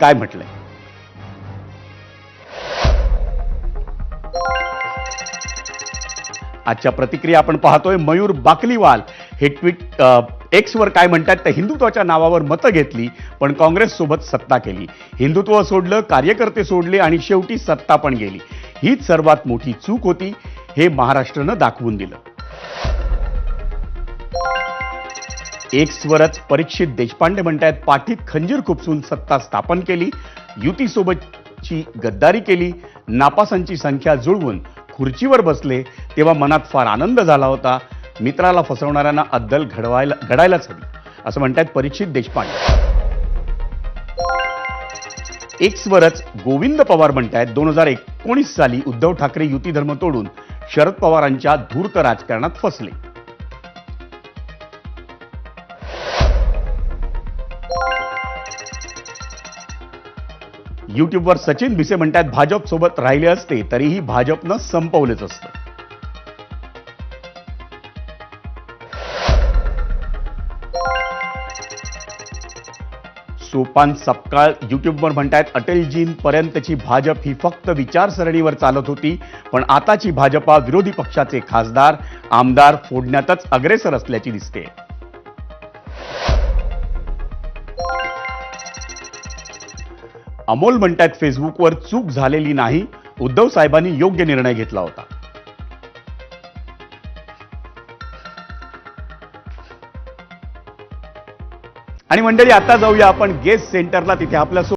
काय म्हटलंय. आजच्या प्रतिक्रिया आपण पाहतोय. मयूर बाकलीवाल हे ट्विट एक्सवर काय म्हणतात तर हिंदुत्वाच्या नावावर मतं घेतली पण काँग्रेस सोबत सत्ता केली. हिंदुत्व सोडलं, कार्यकर्ते सोडले आणि शेवटी सत्ता पण गेली. हीच सर्वात मोठी चूक होती, हे महाराष्ट्रानं दाखवून दिलं. एक्सवरच परीक्षित देशपांडे म्हणतात पाठीत खंजीर खुपसून सत्ता स्थापन केली, युतीसोबतची गद्दारी केली, नापासांची संख्या जुळवून खुर्चीवर बसले तेव्हा मनात फार आनंद झाला होता. मित्राला फसवणाऱ्यांना अद्दल घडायलाच हवी असं म्हणतात परीक्षित देशपांडे. एक्सवरच गोविंद पवार म्हणतात 2019 साली उद्धव ठाकरे युती धर्म तोडून शरद पवारांच्या धूर्त राजकारणात फसले. युट्यूबवर सचिन भिसे म्हणतात भाजप सोबत राहिले असते तरीही भाजपनं संपवलेच असतं. सोपान सपकाळ युट्यूबवर म्हणतात अटलजींपर्यंतची भाजप ही फक्त विचारसरणीवर चालत होती पण आताची भाजपा विरोधी पक्षाचे खासदार आमदार फोडण्यातच अग्रेसर असल्याची दिसते. अमोल म्हणतात फेसबुकवर चूक झालेली नाही, उद्धव साहेबांनी योग्य निर्णय घेतला होता. आणि मंडळी आता जाऊया आपण गेस्ट सेंटरला. तिथे आपल्या